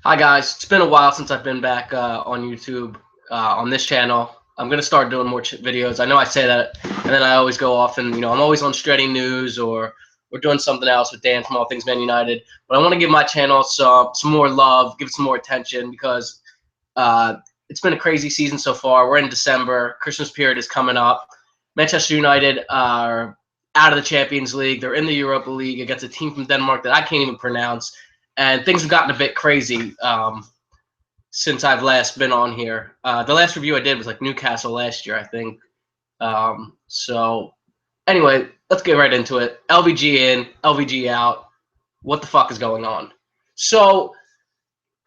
Hi guys, it's been a while since I've been back on YouTube on this channel. I'm gonna start doing more videos. I know I say that, and then I always go off and I'm always on Shredding News or we're doing something else with Dan from All Things Man United. But I want to give my channel some more love, give it some more attention because it's been a crazy season so far. We're in December. Christmas period is coming up. Manchester United are out of the Champions League. They're in the Europa League against a team from Denmark that I can't even pronounce. And things have gotten a bit crazy since I've last been on here. The last review I did was like Newcastle last year, I think. So anyway, let's get right into it. LVG in, LVG out. What the fuck is going on? So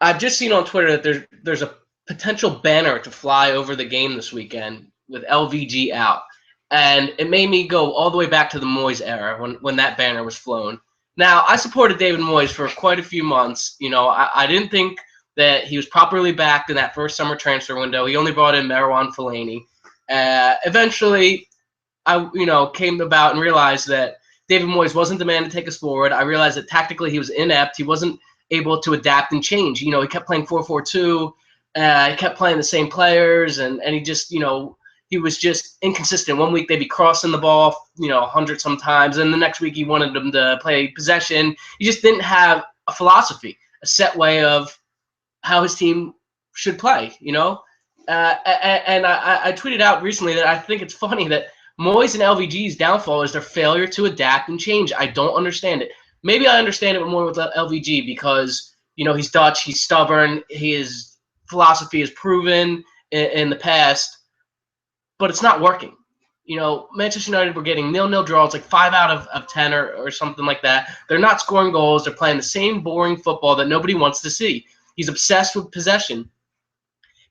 I've just seen on Twitter that there's a potential banner to fly over the game this weekend with LVG out. And it made me go all the way back to the Moyes era when that banner was flown. Now, I supported David Moyes for quite a few months. I didn't think that he was properly backed in that first summer transfer window. He only brought in Marouane Fellaini. Eventually, I came about and realized that David Moyes wasn't the man to take us forward. I realized that tactically he was inept. He wasn't able to adapt and change. He kept playing 4-4-2. He kept playing the same players, and he just, he was just inconsistent. One week they'd be crossing the ball, 100 sometimes, and the next week he wanted them to play possession. He just didn't have a philosophy, a set way of how his team should play, And I tweeted out recently that I think it's funny that Moyes and LVG's downfall is their failure to adapt and change. I don't understand it. Maybe I understand it more with LVG because, he's Dutch, he's stubborn, his philosophy is proven in the past, but it's not working. Manchester United were getting 0-0 draws, like 5 out of 10 or something like that. They're not scoring goals. They're playing the same boring football that nobody wants to see. He's obsessed with possession.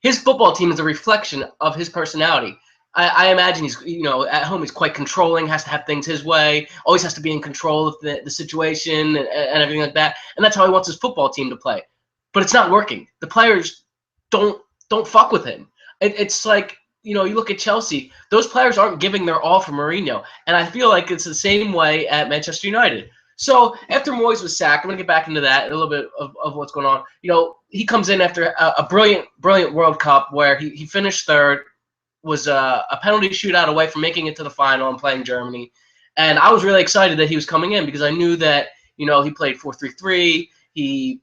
His football team is a reflection of his personality. I imagine he's, at home he's quite controlling, has to have things his way, always has to be in control of the situation and everything like that. And that's how he wants his football team to play. But it's not working. The players don't fuck with him. It's like, you look at Chelsea, those players aren't giving their all for Mourinho. And I feel like it's the same way at Manchester United. So after Moyes was sacked, I'm going to get back into that, a little bit of what's going on. He comes in after a brilliant World Cup where he finished third, was a penalty shootout away from making it to the final and playing Germany. And I was really excited that he was coming in because I knew that, he played 4-3-3. He,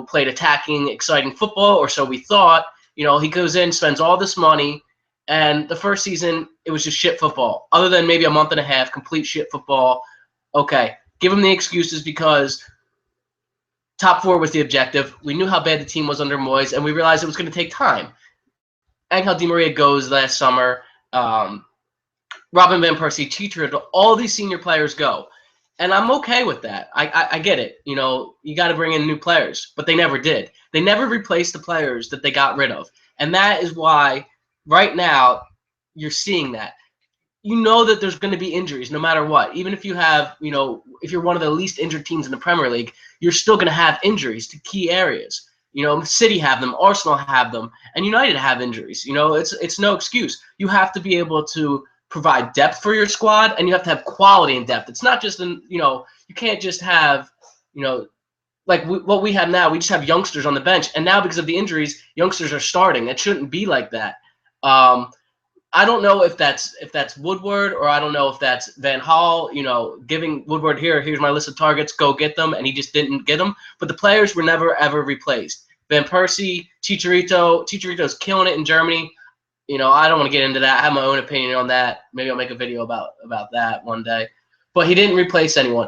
played attacking, exciting football, or so we thought. He goes in, spends all this money, and the first season, it was just shit football. Other than maybe a month and a half, complete shit football. Okay, give him the excuses because top 4 was the objective. We knew how bad the team was under Moyes, and we realized it was going to take time. Angel Di Maria goes last summer. Robin Van Persie, Chicharito, all these senior players go. And I'm okay with that. I get it. You got to bring in new players, but they never did. They never replaced the players that they got rid of. And that is why right now you're seeing that. You know that there's going to be injuries no matter what. Even if you have, if you're one of the least injured teams in the Premier League, you're still going to have injuries to key areas. City have them, Arsenal have them, and United have injuries. It's no excuse. You have to be able to provide depth for your squad, and you have to have quality and depth. It's not just you can't just have, like what we have now. We just have youngsters on the bench, and now because of the injuries, youngsters are starting. It shouldn't be like that. I don't know if that's Woodward or I don't know if that's Van Gaal, giving Woodward here's my list of targets, go get them, and he just didn't get them. But the players were never ever replaced. Van Persie, Chicharito's killing it in Germany. I don't want to get into that. I have my own opinion on that. Maybe I'll make a video about that one day. But he didn't replace anyone.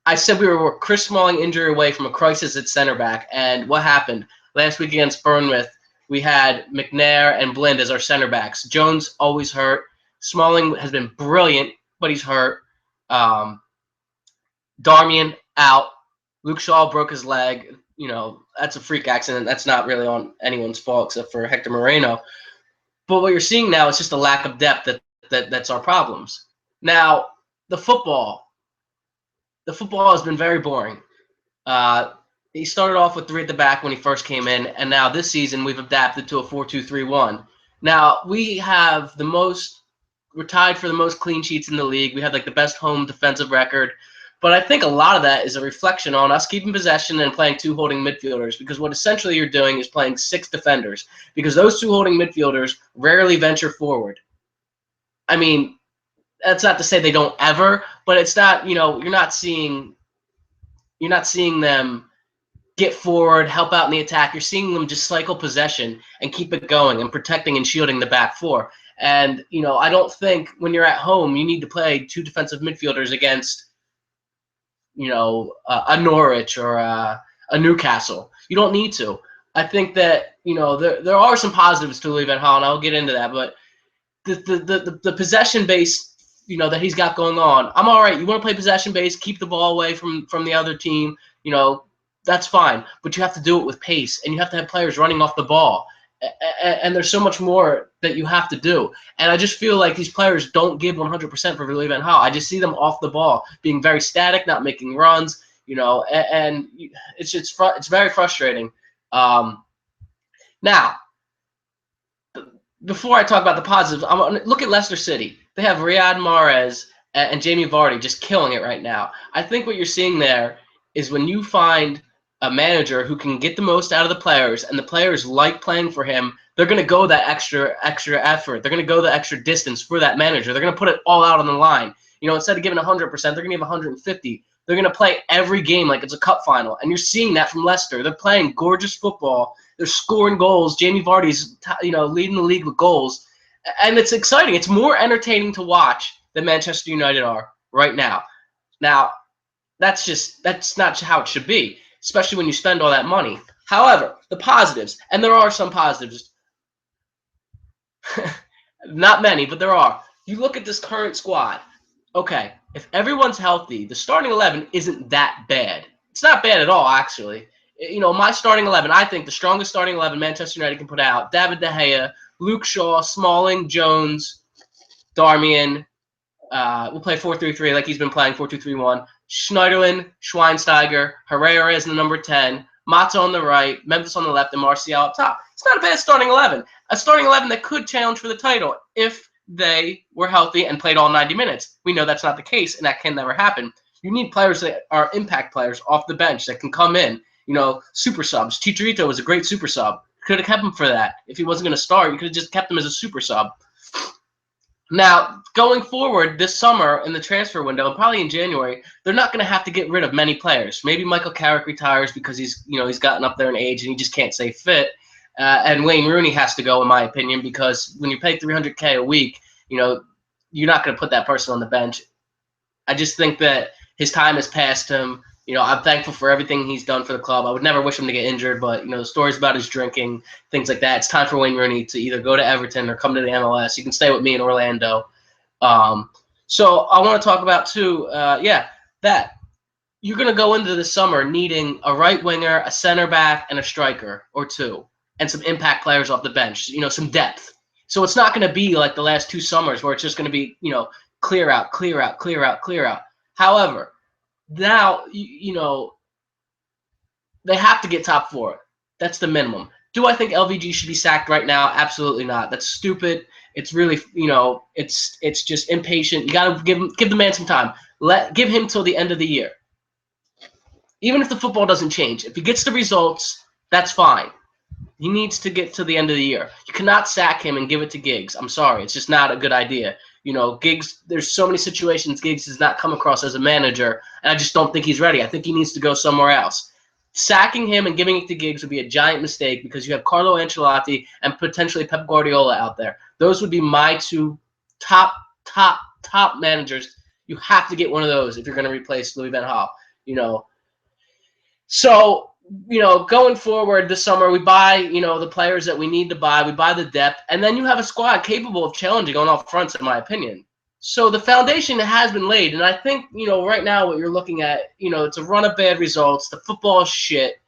I said we were Chris Smalling injury away from a crisis at center back, and what happened last week against Bournemouth? We had McNair and Blind as our center backs. Jones always hurt. Smalling has been brilliant, but he's hurt. Darmian out. Luke Shaw broke his leg. That's a freak accident. That's not really on anyone's fault except for Hector Moreno. But what you're seeing now is just a lack of depth that's our problems. Now, the football has been very boring. He started off with 3 at the back when he first came in, and now this season we've adapted to a 4-2-3-1. Now, we're tied for the most clean sheets in the league. We have like the best home defensive record. But I think a lot of that is a reflection on us keeping possession and playing 2 holding midfielders, because what essentially you're doing is playing 6 defenders, because those 2 holding midfielders rarely venture forward. I mean, that's not to say they don't ever, but it's not, you're not seeing them get forward, help out in the attack. You're seeing them just cycle possession and keep it going and protecting and shielding the back 4. And, I don't think when you're at home you need to play 2 defensive midfielders against, a Norwich or a Newcastle. You don't need to. I think that, there are some positives to Louis van Gaal, and I'll get into that, but the possession base, that he's got going on, I'm all right. You want to play possession base, keep the ball away from the other team, that's fine. But you have to do it with pace, and you have to have players running off the ball. And there's so much more that you have to do. And I just feel like these players don't give 100% for Louis van Gaal. I just see them off the ball, being very static, not making runs, and it's very frustrating. Now, before I talk about the positives, I'm gonna look at Leicester City. They have Riyad Mahrez and Jamie Vardy just killing it right now. I think what you're seeing there is when you find a manager who can get the most out of the players, and the players like playing for him, they're going to go that extra effort. They're going to go the extra distance for that manager. They're going to put it all out on the line. Instead of giving 100%, they're going to give 150. They're going to play every game like it's a cup final, and you're seeing that from Leicester. They're playing gorgeous football. They're scoring goals. Jamie Vardy's, leading the league with goals, and it's exciting. It's more entertaining to watch than Manchester United are right now. Now, that's not how it should be, especially when you spend all that money. However, the positives, and there are some positives, not many, but there are. You look at this current squad. Okay, if everyone's healthy, the starting 11 isn't that bad. It's not bad at all, actually. My starting 11, I think the strongest starting 11 Manchester United can put out: David De Gea, Luke Shaw, Smalling, Jones, Darmian. We'll play 4-3-3 like he's been playing, 4-2-3-1. Schneiderlin, Schweinsteiger, Herrera is the number 10, Mata on the right, Memphis on the left, and Martial up top. It's not a bad starting 11. A starting 11 that could challenge for the title if they were healthy and played all 90 minutes. We know that's not the case, and that can never happen. You need players that are impact players off the bench that can come in, super subs. Chicharito was a great super sub. Could have kept him for that. If he wasn't going to start, you could have just kept him as a super sub. Now, going forward this summer in the transfer window, and probably in January, they're not going to have to get rid of many players. Maybe Michael Carrick retires because he's gotten up there in age and he just can't stay fit. And Wayne Rooney has to go, in my opinion, because when you pay $300K a week, you're not going to put that person on the bench. I just think that his time has passed him. I'm thankful for everything he's done for the club. I would never wish him to get injured, but, the stories about his drinking, things like that, it's time for Wayne Rooney to either go to Everton or come to the MLS. You can stay with me in Orlando. So I want to talk about, too, that you're going to go into the summer needing a right winger, a center back, and a striker or 2, and some impact players off the bench, some depth. So it's not going to be like the last 2 summers where it's just going to be, clear out, clear out, clear out, clear out. However, now, they have to get top 4. That's the minimum. Do I think LVG should be sacked right now? Absolutely not. That's stupid. It's really, it's just impatient. You got to give the man some time. Give him till the end of the year. Even if the football doesn't change, if he gets the results, that's fine. He needs to get to the end of the year. You cannot sack him and give it to Giggs. I'm sorry. It's just not a good idea. Giggs, there's so many situations Giggs does not come across as a manager, and I just don't think he's ready. I think he needs to go somewhere else. Sacking him and giving it to Giggs would be a giant mistake because you have Carlo Ancelotti and potentially Pep Guardiola out there. Those would be my 2 top managers. You have to get one of those if you're going to replace Louis van Gaal. So, going forward this summer, we buy, the players that we need to buy. We buy the depth, and then you have a squad capable of challenging on all fronts, in my opinion. So the foundation has been laid, and I think, right now what you're looking at, it's a run of bad results. The football is shit,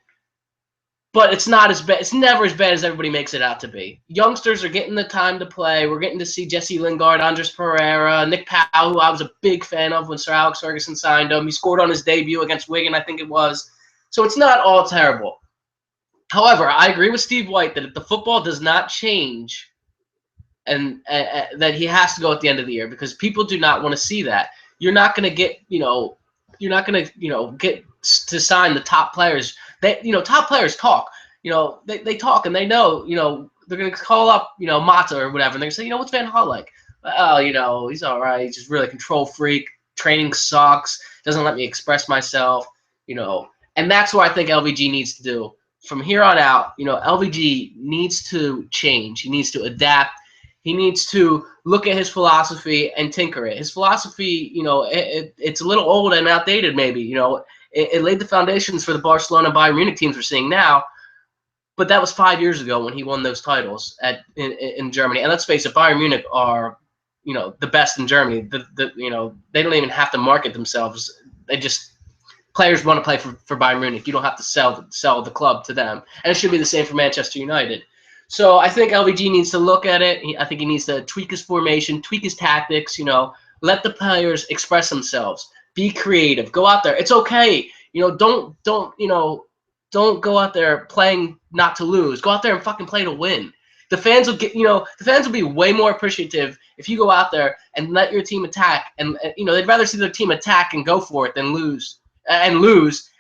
but it's not as bad. It's never as bad as everybody makes it out to be. Youngsters are getting the time to play. We're getting to see Jesse Lingard, Andres Pereira, Nick Powell, who I was a big fan of when Sir Alex Ferguson signed him. He scored on his debut against Wigan, I think it was. So it's not all terrible. However, I agree with Steve White that if the football does not change, and that he has to go at the end of the year, because people do not want to see that. You're not going to get, you're not gonna, you know, get to sign the top players. They, you know, top players talk. You know, they talk and they know, you know, they're gonna call up, you know, Mata or whatever, and they're gonna say, you know, what's Van Gaal like? Oh, you know, he's all right. He's just really a control freak. Training sucks. Doesn't let me express myself. You know, and that's what I think LVG needs to do from here on out. You know, LVG needs to change. He needs to adapt. He needs to look at his philosophy and tinker it. His philosophy, you know, it's a little old and outdated maybe. You know, it laid the foundations for the Barcelona and Bayern Munich teams we're seeing now. But that was 5 years ago when he won those titles in Germany. And let's face it, Bayern Munich are, you know, the best in Germany. You know, they don't even have to market themselves. They just, players want to play for Bayern Munich. You don't have to sell the club to them. And it should be the same for Manchester United. So I think LVG needs to look at it. I think he needs to tweak his formation, tweak his tactics, you know, let the players express themselves. Be creative. Go out there. It's okay. You know, don't go out there playing not to lose. Go out there and fucking play to win. The fans will get, you know, the fans will be way more appreciative if you go out there and let your team attack. And you know, they'd rather see their team attack and go for it than lose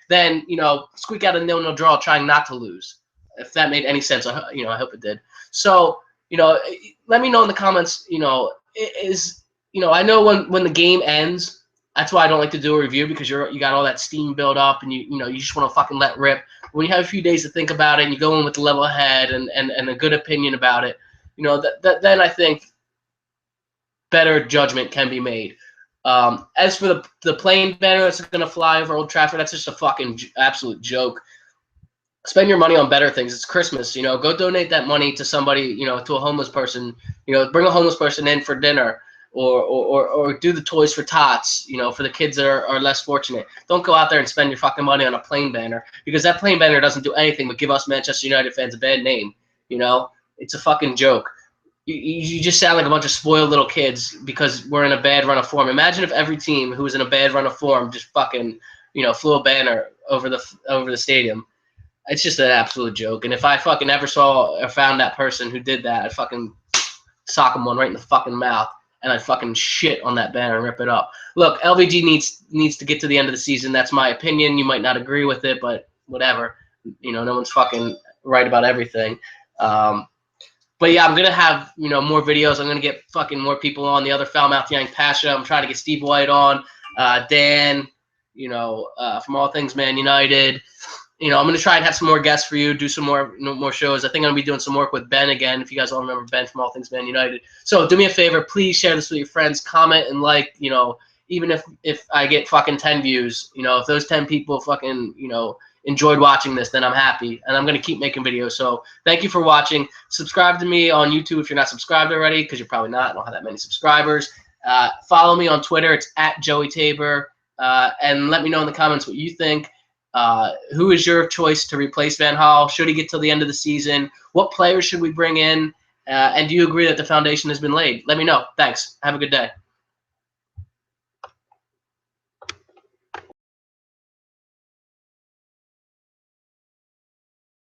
than, you know, squeak out a 0-0 draw trying not to lose. If that made any sense, you know, I hope it did. So, you know, let me know in the comments, you know, you know, I know when the game ends, that's why I don't like to do a review, because you got all that steam build up and you know, you just want to fucking let rip. When you have a few days to think about it and you go in with a level head and a good opinion about it, you know, then I think better judgment can be made. As for the plane banner that's going to fly over Old Trafford, that's just a fucking absolute joke. Spend your money on better things. It's Christmas, you know. Go donate that money to somebody, you know, to a homeless person. You know, bring a homeless person in for dinner, or do the toys for tots, you know, for the kids that are less fortunate. Don't go out there and spend your fucking money on a plane banner, because that plane banner doesn't do anything but give us Manchester United fans a bad name. You know, it's a fucking joke. You just sound like a bunch of spoiled little kids because we're in a bad run of form. Imagine if every team who was in a bad run of form just fucking, you know, flew a banner over the stadium. It's just an absolute joke. And if I fucking ever saw or found that person who did that, I'd fucking sock him one right in the fucking mouth, and I'd fucking shit on that banner and rip it up. Look, LVG needs to get to the end of the season. That's my opinion. You might not agree with it, but whatever. You know, no one's fucking right about everything. But yeah, I'm gonna have, you know, more videos. I'm gonna get fucking more people on. The other foul mouth Yang Pasha. I'm trying to get Steve White on. Dan, you know, from All Things Man United. You know, I'm going to try and have some more guests for you, do some more shows. I think I'm going to be doing some work with Ben again, if you guys all remember Ben from All Things Man United. So do me a favor, please share this with your friends, comment and like, you know, even if I get fucking 10 views, you know, if those 10 people fucking, you know, enjoyed watching this, then I'm happy. And I'm going to keep making videos. So thank you for watching. Subscribe to me on YouTube if you're not subscribed already, because you're probably not. I don't have that many subscribers. Follow me on Twitter. It's @JoeyTaber. And let me know in the comments what you think. Who is your choice to replace Van Gaal? Should he get till the end of the season? What players should we bring in? And do you agree that the foundation has been laid? Let me know. Thanks. Have a good day.